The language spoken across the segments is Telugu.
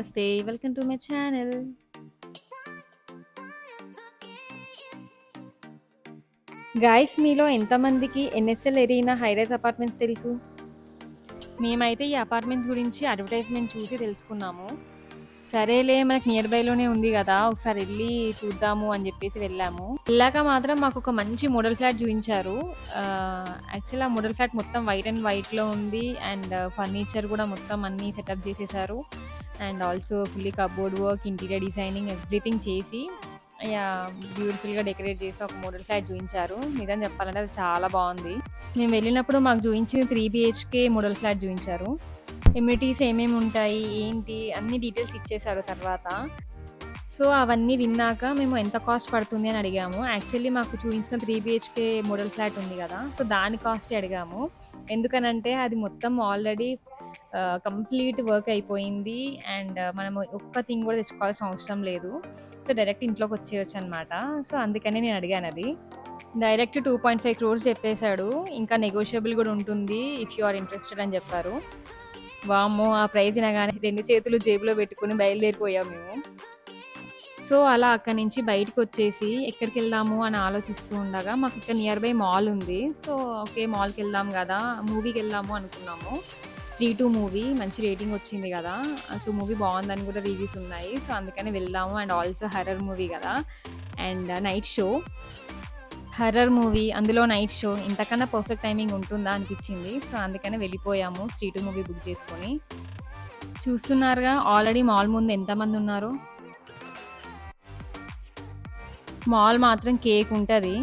నమస్తే. Welcome to my channel. Guys మీలో ఎంతమందికి ఎన్ఎస్ఎల్ ఎరీనా హైరైజ్ అపార్ట్మెంట్స్ తెలుసు? మేమైతే ఈ అపార్ట్మెంట్స్ గురించి అడ్వర్టైజ్మెంట్ చూసి తెలుసుకున్నాము. సరేలే మనకు నియర్ బైలోనే ఉంది కదా, ఒకసారి వెళ్ళి చూద్దాము అని చెప్పేసి వెళ్ళాము. వెళ్ళాక మాత్రం మాకు ఒక మంచి మోడల్ ఫ్లాట్ చూపించారు. యాక్చువల్ ఆ మోడల్ ఫ్లాట్ మొత్తం వైట్ అండ్ వైట్లో ఉంది. అండ్ ఫర్నిచర్ కూడా మొత్తం అన్నీ సెటప్ చేసేసారు. And also fully cupboard work, interior designing everything చేసి బ్యూటిఫుల్గా డెకరేట్ చేసి ఒక మోడల్ ఫ్లాట్ చూపించారు. నిజం చెప్పాలంటే అది చాలా బాగుంది. మేము వెళ్ళినప్పుడు మాకు చూపించింది 3 BHK మోడల్ ఫ్లాట్ చూపించారు. ఎమ్యూనిటీస్ ఏమేమి ఉంటాయి ఏంటి అన్ని డీటెయిల్స్ ఇచ్చేసారు తర్వాత. సో అవన్నీ విన్నాక మేము ఎంత కాస్ట్ పడుతుంది అని అడిగాము. యాక్చువల్లీ మాకు చూపించిన 3 BHK మోడల్ ఫ్లాట్ ఉంది కదా, సో దాని కాస్టే అడిగాము. ఎందుకనంటే అది మొత్తం ఆల్రెడీ కంప్లీట్ వర్క్ అయిపోయింది. అండ్ మనము ఒక్క థింగ్ కూడా తెచ్చుకోవాల్సిన అవసరం లేదు. సో డైరెక్ట్ ఇంట్లోకి వచ్చేయచ్చు అనమాట. సో అందుకనే నేను అడిగాను అది. డైరెక్ట్ 2.5 crores చెప్పేశాడు. ఇంకా నెగోషియబుల్ కూడా ఉంటుంది ఇఫ్ యూ ఆర్ ఇంట్రెస్టెడ్ అని చెప్పారు. వామ్మో! ఆ ప్రైజ్ వినగానే 2 చేతులు జేబులో పెట్టుకొని బయలుదేరిపోయాం మేము. సో అలా అక్కడి నుంచి బయటకొచ్చేసి ఎక్కడికెళ్దాము అని ఆలోచిస్తూ ఉండగా మాకు ఇక్కడ నియర్ బై మాల్ ఉంది. సో ఓకే, మాల్‌కెళ్దాం గదా! మూవీకెళ్దాము అనుకున్నాము. 'స్త్రీ 2' మూవీ మంచి రేటింగ్ వచ్చింది గదా! సో మూవీ బావుందని కూడా రివ్యూస్ ఉన్నాయి. సో అందుకని వెళ్దాము. అండ్ ఆల్సో హర్రర్ మూవీ గదా! And night show. Horror movie, అందులో నైట్ షో ఇంతకన్నా పర్ఫెక్ట్ టైమింగ్ ఉంటుందా అనిపించింది. సో అందుకనే వెళ్ళిపోయాము 'స్త్రీ 2' మూవీ బుక్ చేసుకొని. చూస్తున్నారుగా ఆల్రెడీ మాల్ ముందు ఎంతమంది ఉన్నారో. మాల్ మాత్రం కేక్ ఉంటది.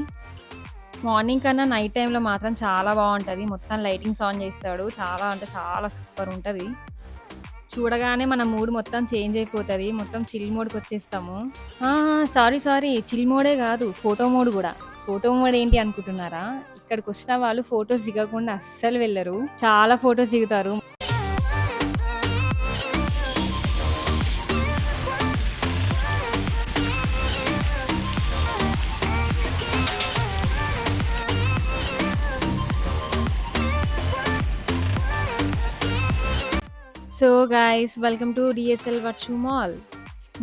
మార్నింగ్ కన్నా నైట్ టైమ్‌లో మాత్రం చాలా బావుంటది. మొత్తం లైటింగ్స్ ఆన్ చేస్తాడు. చాలా అంటే చాలా సూపర్ ఉంటది. చూడగానే మన మూడ్ మొత్తం చేంజ్ అయిపోతది. మొత్తం చిల్ మోడ్‌కొచ్చేస్తాము. సారీ చిల్ మోడే కాదు, ఫోటో మోడ్ గూడా. ఫోటో మోడ్ ఏంటి అనుకుంటున్నారా? ఇక్కడికొచ్చిన వాళ్ళు ఫోటోస్ దిగకుండా అస్సలు వెళ్ళరు. చాలా ఫోటోస్ దిగుతారు. So guys welcome to DSL virtue mall.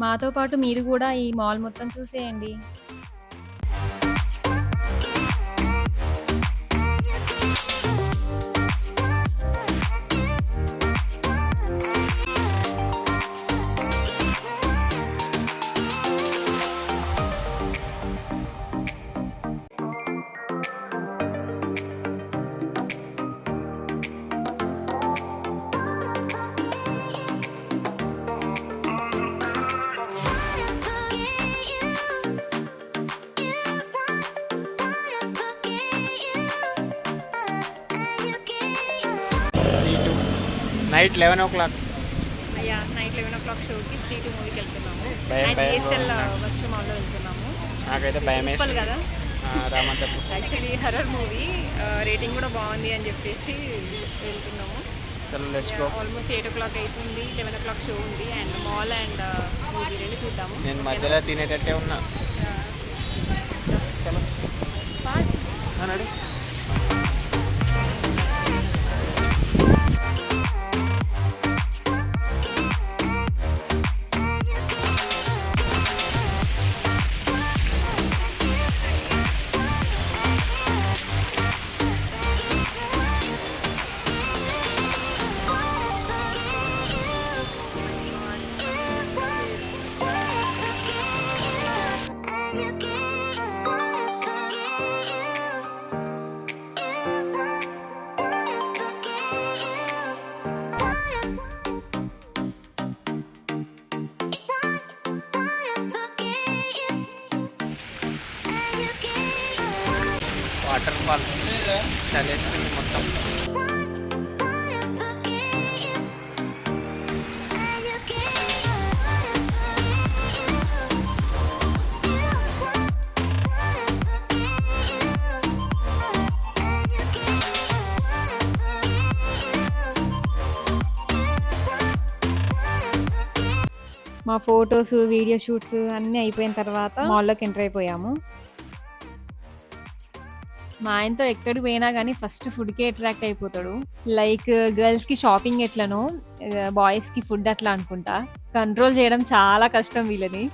మాతో పాటు మీరు కూడా ఈ మాల్ మొత్తం చూసేయండి. Night 11 o'clock. అయ్యా నైట్ 11 o'clock షోకి 3 మూవీకి వెళ్తున్నాము. భయం అండ్ భయం డిఎస్ఎల్ వర్చు మాల్లో వెళ్తున్నాము. నాకైతే భయం సింపుల్ వేస్తుంది. కదా. Ramanthapur actually horror movie rating కూడా బాగుంది అని చెప్పేసి వెళ్తున్నాము. చలో లెట్స్ గో. ఆల్మోస్ట్ 8 o'clock అవుతుంది. 11 o'clock షో ఉంది. అండ్ మాల్ అండ్ మూవీ రెండు చూద్దాము. నేను మధ్యలో తినేటట్టే ఉన్నా. చలో అన్నాడు. వాటర్ ఫాల్ చలేస్తుంది మొత్తం. మా ఫొటోస్, వీడియో షూట్స్ అన్నీ అయిపోయిన తర్వాత మాల్లోకి ఎంటర్ అయిపోయాము. మా ఆయనతో ఎక్కడికి పోయినా గానీ ఫస్ట్ ఫుడ్‌కే అట్రాక్ట్ అయిపోతాడు. లైక్ గర్ల్స్‌కి షాపింగ్ ఎట్లనో బాయ్స్‌కి ఫుడ్ అట్లా అనుకుంటా. కంట్రోల్ చేయడం చాలా కష్టం వీళ్ళని.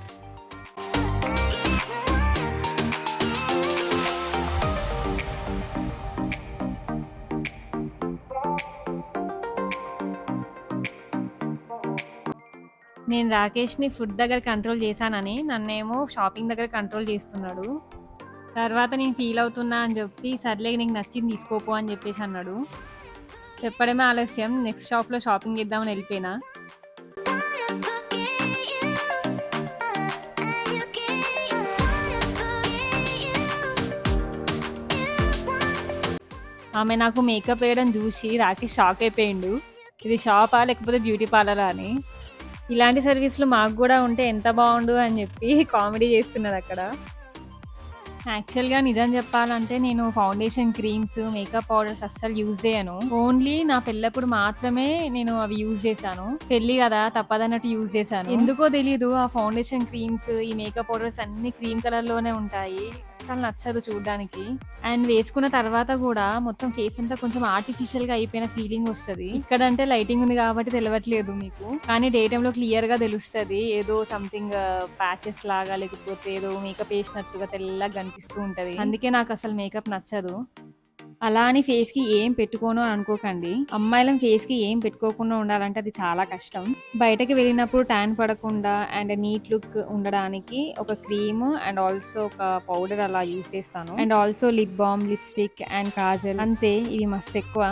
నేను రాకేష్‌ని ఫుడ్ దగ్గర కంట్రోల్ చేశానని నన్నేమో షాపింగ్ దగ్గర కంట్రోల్ చేస్తున్నాడు. తర్వాత నేను ఫీల్ అవుతున్నా అని చెప్పి సర్లే నీకు నచ్చింది తీసుకోపో అని చెప్పేసి అన్నాడు. చెప్పడమే ఆలస్యం నెక్స్ట్ షాప్‌లో షాపింగ్ చేద్దామని వెళ్ళిపోయినా. ఆమె నాకు మేకప్ వేయడం చూసి రాకేష్ షాక్ అయిపోయిండు. ఇది షాపా లేకపోతే బ్యూటీ పార్లరా అని. ఇలాంటి సర్వీస్‌లు మాకు గూడా ఉంటే ఎంత బావుండు అని చెప్పి కామెడీ చేస్తున్నదక్కడ. యాక్చువల్‌గా నిజం చెప్పాలంటే నేను ఫౌండేషన్ క్రీమ్స్, మేకప్ పౌడర్స్ అస్సలు యూజ్ చేయను. ఓన్లీ నా పెళ్ళప్పుడు మాత్రమే నేను అవి యూజ్ చేశాను. పెళ్లి కదా తప్పదన్నట్టు యూజ్ చేశాను. ఎందుకో తెలీదు ఆ ఫౌండేషన్ క్రీమ్స్, ఈ మేకప్ పౌడర్స్ అన్ని క్రీమ్ కలర్‌లోనే ఉంటాయి. అస్సలు నచ్చదు చూడ్డానికి. అండ్ వేసుకున్న తర్వాత కూడా మొత్తం ఫేస్ అంతా కొంచెం ఆర్టిఫిషియల్‌గా అయిపోయిన ఫీలింగ్ వస్తది. ఇక్కడంటే లైటింగ్ ఉంది కాబట్టి తెలవట్లేదు మీకు. కానీ డే టైమ్‌లో క్లియర్‌గా తెలుస్తది. ఏదో సంథింగ్ ప్యాచెస్ లాగా లేకపోతే ఏదో మేకప్ ఏసినట్టుగా తెల్లగా కనిపిస్తూ ఉంటది. అందుకే నాకు అసలు మేకప్ నచ్చదు. అలా అని ఫేస్‌కి ఏం పెట్టుకోను అని అనుకోకండి. అమ్మాయిలం ఫేస్‌కి ఏం పెట్టుకోకుండా ఉండాలంటే అది చాలా కష్టం. బయటకి వెళ్ళినప్పుడు ట్యాన్ పడకుండా అండ్ నీట్ లుక్ ఉండడానికి ఒక క్రీమ్ అండ్ ఆల్సో ఒక పౌడర్ అలా యూజ్ చేస్తాను. And also lip balm, lipstick and Kajal అంతే ఇవి మస్తు ఎక్కువ.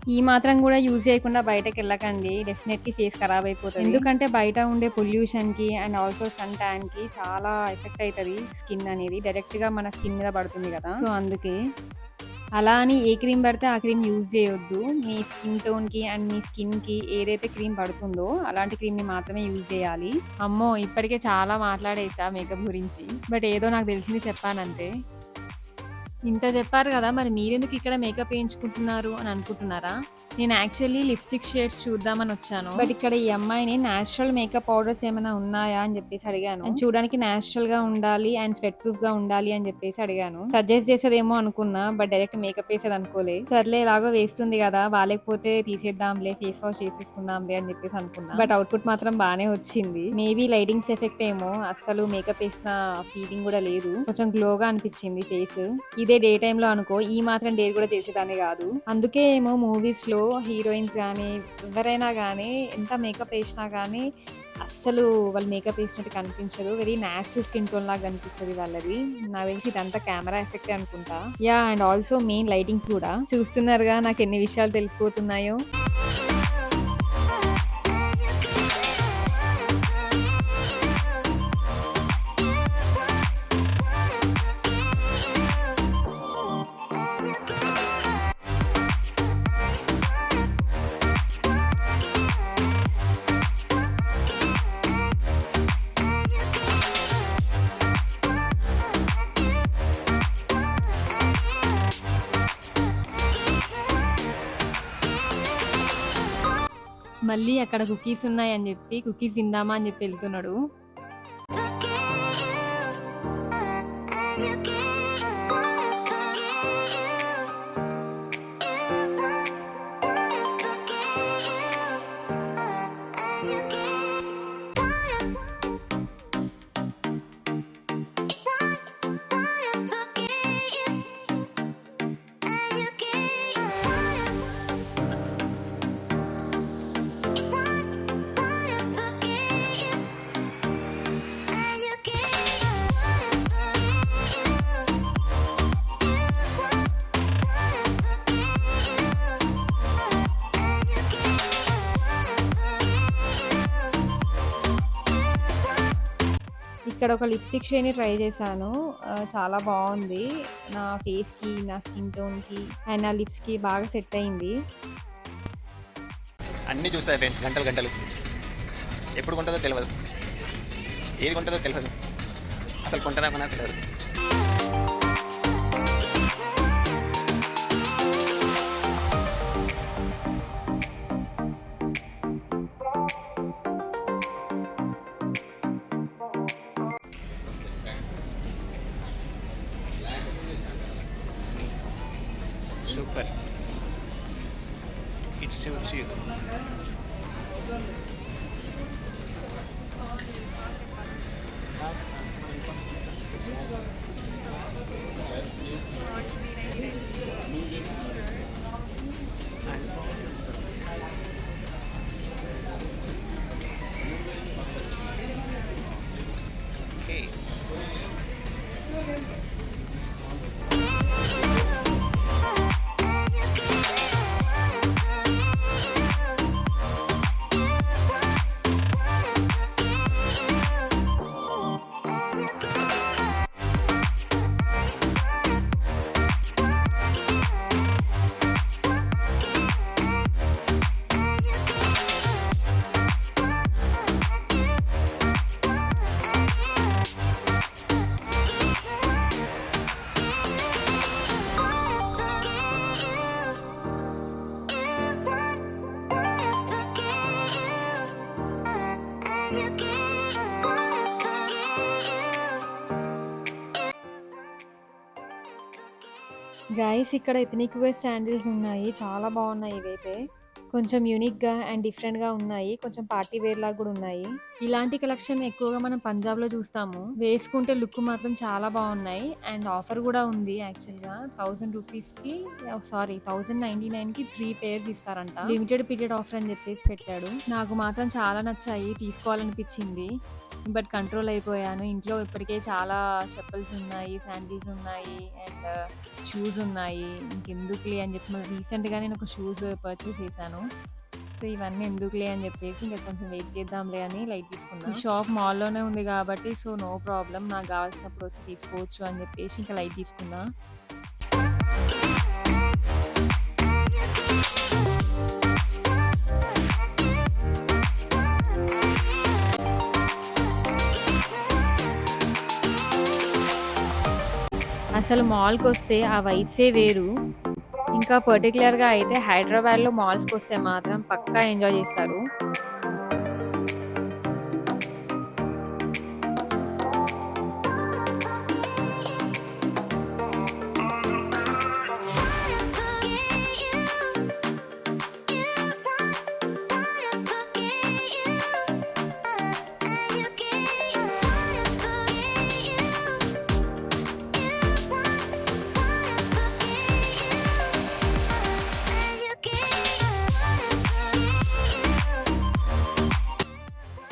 ఈ మాత్రం కూడా యూజ్ చేయకుండా బయటకెళ్ళకండి. డెఫినెట్‌లీ ఫేస్ ఖరాబ్ అయిపోతది. ఎందుకంటే బయట ఉండే పొల్యూషన్‌కి అండ్ ఆల్సో సన్ ట్యాన్‌కి చాలా ఎఫెక్ట్ అయితది స్కిన్ అనేది. డైరెక్ట్‌గా మన స్కిన్ మీద పడుతుంది కదా! సో, అందుకే. అలా అని ఏ క్రీమ్ పడితే ఆ క్రీమ్ యూజ్ చేయొద్దు. మీ స్కిన్ టోన్‌కి అండ్ మీ స్కిన్‌కి ఏదైతే క్రీమ్ పడుతుందో అలాంటి క్రీమ్‌ని మాత్రమే యూజ్ చేయాలి. అమ్మో! ఇప్పటికే చాలా మాట్లాడేసా మేకప్ గురించి. బట్ ఏదో నాకు తెలిసింది చెప్పానంతే. ఇంత చెప్పారు కదా! మరి మీరెందుకు ఇక్కడ మేకప్ ఏయించుకుంటున్నారు అని అనుకుంటున్నారా? నేను యాక్చువల్లీ లిప్‌స్టిక్ షేడ్స్ చూద్దామని వచ్చాను. బట్ ఇక్కడ ఈ అమ్మాయిని నేచురల్ మేకప్ పౌడర్స్ ఏమైనా ఉన్నాయా అని చెప్పేసి అడిగాను. అండ్ చూడడానికి నేచురల్‌గా ఉండాలి అండ్ స్వెట్ ప్రూఫ్‌గా ఉండాలి అని చెప్పేసి అడిగాను. సజెస్ట్ చేసేదేమో అనుకున్నా బట్ డైరెక్ట్ మేకప్ ఏసేది అనుకోలే. సర్లే ఎలాగో వేస్తుంది కదా! బాలేకపోతే తీసేద్దాంలే ఫేస్ వాష్ చేసేసుకుందాంలే అని చెప్పేసి అనుకున్నా. బట్ అవుట్‌పుట్ మాత్రం బానే వచ్చింది. మేబీ లైటింగ్స్ ఎఫెక్ట్ ఏమో అస్సలు మేకప్ ఏసిన ఫీలింగ్ కూడా లేదు. కొంచెం గ్లోగా అనిపించింది ఫేస్. ఇదే డే టైమ్‌లో అనుకో ఈ మాత్రం డేర్ కూడా చేసేదాన్ని కాదు. అందుకే ఏమో మూవీస్‌లో హీరోయిన్స్ గానీ ఎవరైనా గానీ ఎంత మేకప్ ఏసినా గానీ అస్సలు వాళ్ళు మేకప్ ఏసినట్టు కనిపించదు. వెరీ నేచురల్ స్కిన్ టోన్ లాగా కనిపిస్తది వాళ్ళది. నాకు తెలిసి ఇదంతా కెమెరా ఎఫెక్టే అనుకుంటా. Yeah! And also main lightings కూడా. చూస్తున్నారుగా నాకు ఎన్ని విషయాలు తెలిసిపోతున్నాయో. మళ్ళీ అక్కడ కుకీస్ ఉన్నాయని చెప్పి కుకీస్ తిందామా అని చెప్పి వెళ్తున్నాడు. ఇక్కడ ఒక లిప్‌స్టిక్ షేడ్‌ని ట్రై చేశాను. చాలా బావుంది. నా ఫేస్‌కి, నా స్కిన్ టోన్‌కి అండ్ నా లిప్స్‌కి బాగా సెట్ అయింది. అన్నీ చూస్తాయి ఫ్రెండ్స్ గంటలు గంటలు. ఎప్పుడు కొంటుందో తెలియదు, ఏది కొంటుందో తెలియదు, అసలు కొంటుందా కొనా తెలియదు. Super. It suits you. Okay. Guys ఇక్కడ ఎథనిక్ వేర్ శాండిల్స్ ఉన్నాయి. చాలా బాగున్నాయి ఇవైతే. కొంచెం యూనిక్‌గా అండ్ డిఫరెంట్‌గా ఉన్నాయి. కొంచెం పార్టీ వేర్ లాగా కూడా ఉన్నాయి. ఇలాంటి కలెక్షన్ ఎక్కువగా మనం పంజాబ్‌లో చూస్తాము. వేసుకుంటే లుక్ మాత్రం చాలా బాగున్నాయి. అండ్ ఆఫర్ కూడా ఉంది యాక్చువల్‌గా. ₹1000కి సారీ 1099కి 3 పెయిర్స్ ఇస్తారంట. లిమిటెడ్ పీరియడ్ ఆఫర్ అని చెప్పేసి పెట్టాడు. నాకు మాత్రం చాలా నచ్చాయి. తీసుకోవాలనిపించింది. బట్ కంట్రోల్ అయిపోయాను. ఇంట్లో ఇప్పటికే చాలా చెప్పల్స్ ఉన్నాయి, శాండిల్స్ ఉన్నాయి అండ్ షూస్ ఉన్నాయి. ఇంకెందుకులే అని చెప్పి మళ్ళీ రీసెంట్‌గా నేను ఒక షూస్ పర్చేస్ చేశాను. సో, ఇవన్నీ ఎందుకులే అని చెప్పేసి ఇంకా కొంచెం వెయిట్ చేద్దాంలే అని లైట్ తీసుకున్నా. ఈ షాప్ మాల్‌లోనే ఉంది కాబట్టి సో, నో ప్రాబ్లమ్. నాకు కావాల్సినప్పుడు వచ్చి తీసుకోవచ్చు అని చెప్పేసి ఇంకా లైట్ తీసుకున్నా. అసలు మాల్‌కొస్తే ఆ వైబ్సే వేరు. ఇంకా పర్టిక్యులర్‌గా అయితే హైదరాబాద్‌లో మాల్స్‌కొస్తే మాత్రం పక్కా ఎంజాయ్ చేస్తారు.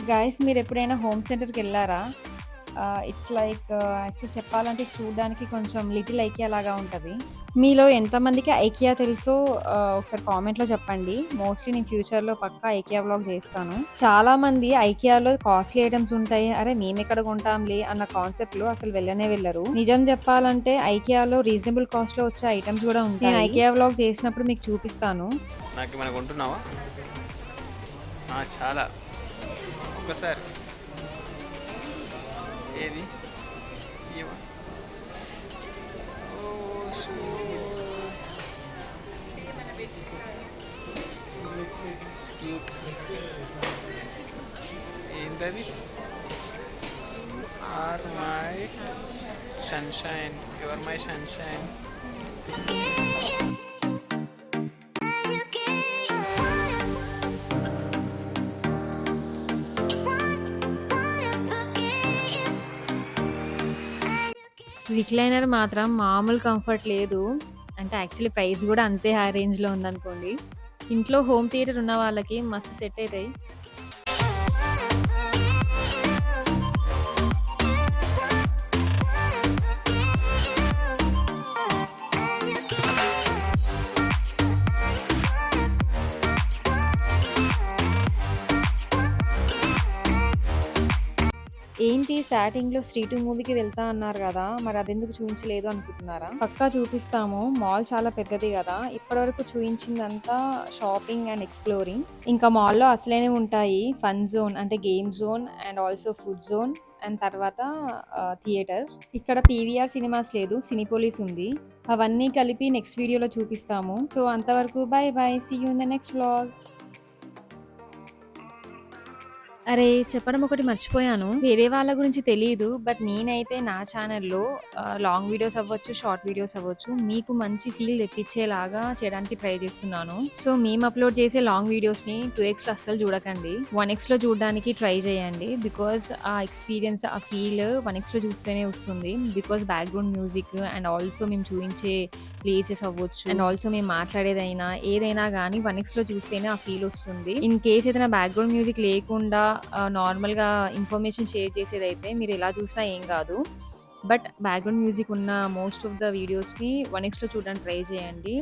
గైస్ మీరెప్పుడైనా హోమ్ సెంటర్‌కెళ్లారా? ఇట్స్ లైక్ యాక్చువల్లీ చెప్పాలంటే ఇది చూడడానికి కొంచెం లిటిల్ ఐకియా లాగా ఉంటది. మీలో ఎంతమందికి ఐకియా తెలుసో ఒకసారి కామెంట్‌లో చెప్పండి. మోస్ట్‌లీ నేను ఫ్యూచర్‌లో పక్కా ఐకియా వ్లాగ్ చేస్తాను. చాలా మంది ఐకియాలో కాస్ట్‌లీ ఐటెమ్స్ ఉంటాయి. అరే మేమెక్కడ కొంటాంలే అన్న కాన్సెప్ట్‌లో అసలు వెళ్ళనే వెళ్ళరు. నిజం చెప్పాలంటే ఐకియాలో రీజనబుల్ కాస్ట్‌లో వచ్చే ఐటెమ్స్ కూడా ఉంటాయి. నేను ఐకియా వ్లాగ్ చేసినప్పుడు మీకు చూపిస్తాను. నాకేమైనా కొంటున్నావా? చాలా. ఒక్కసారి ఏది ఇవ్వ. Oh cute. ఏంటది? Are my sunshine, your my sunshine. Recliner మాత్రం మామూలు కంఫర్ట్ లేదు. అంటే యాక్చువల్లీ ప్రైస్ కూడా అంతే హై రేంజ్‌లో ఉందనుకోండి. ఇంట్లో హోమ్ థియేటర్ ఉన్న వాళ్ళకి మస్తు సెట్ అయితాయి. ఏంటి స్టార్టింగ్‌లో 'స్త్రీ 2' మూవీకి వెళ్తా అన్నారు గదా! మరి అదెందుకు చూయించలేదు అనుకుంటున్నారా? పక్కా చూపిస్తాము. మాల్ చాలా పెద్దది గదా! ఇప్పటివరకు చూయించిందంతా షాపింగ్ అండ్ ఎక్స్‌ప్లోరింగ్. ఇంకా మాల్‌లో అసలైనవి ఉంటాయి. ఫన్ జోన్ అంటే game zone and also food zone and తర్వాత థియేటర్. ఇక్కడ పీవీఆర్ సినిమాస్ లేదు. సినిపోలిస్ ఉంది. అవన్నీ కలిపి నెక్స్ట్ వీడియోలో చూపిస్తాము. సో, అంతవరకు bye bye. See you in the next vlog. అరే! చెప్పడం ఒకటి మర్చిపోయాను. వేరే వాళ్ళ గురించి తెలీదు. బట్ నేనైతే నా ఛానెల్‌లో లాంగ్ వీడియోస్ అవ్వచ్చు, షార్ట్ వీడియోస్ అవ్వచ్చు, మీకు మంచి ఫీల్ తెప్పించేలాగా చేయడానికి ట్రై చేస్తున్నాను. సో, మేము అప్‌లోడ్ చేసే లాంగ్ వీడియోస్‌ని 2xలో అస్సలు చూడకండి. 1xలో చూడడానికి ట్రై చేయండి. బికాజ్ ఆ ఎక్స్‌పీరియన్స్, ఆ ఫీల్ 1xలో చూస్తేనే వస్తుంది. Because background music and also మేము చూయించే ప్లేసెస్ అవ్వచ్చు అండ్ ఆల్సో మేము మాట్లాడేదైనా ఏదైనా గానీ 1xలో చూస్తేనే ఆ ఫీల్ వస్తుంది. ఇన్ కేస్ ఏదైనా బ్యాక్‌గ్రౌండ్ మ్యూజిక్ లేకుండా నార్మల్‌గా ఇన్ఫర్మేషన్ షేర్ చేసేదైతే మీరు ఎలా చూసినా ఏం కాదు. బట్ బ్యాక్‌గ్రౌండ్ మ్యూజిక్ ఉన్న మోస్ట్ ఆఫ్ ద వీడియోస్‌ని 1xలో చూడడానికి ట్రై చేయండి.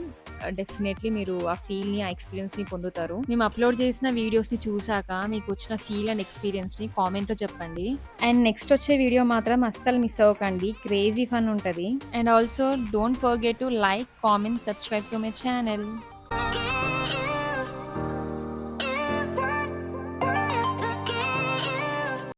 డెఫినెట్‌లీ మీరు ఆ ఫీల్‌ని, ఆ ఎక్స్‌పీరియన్స్‌ని పొందుతారు. మేము అప్‌లోడ్ చేసిన వీడియోస్‌ని చూసాక మీకు వచ్చిన ఫీల్ అండ్ ఎక్స్‌పీరియన్స్‌ని కామెంట్‌లో చెప్పండి. అండ్ నెక్స్ట్ వచ్చే వీడియో మాత్రం అస్సలు మిస్ అవ్వకండి. క్రేజీ ఫన్ ఉంటది. And also don't forget to like, comment, subscribe to my channel.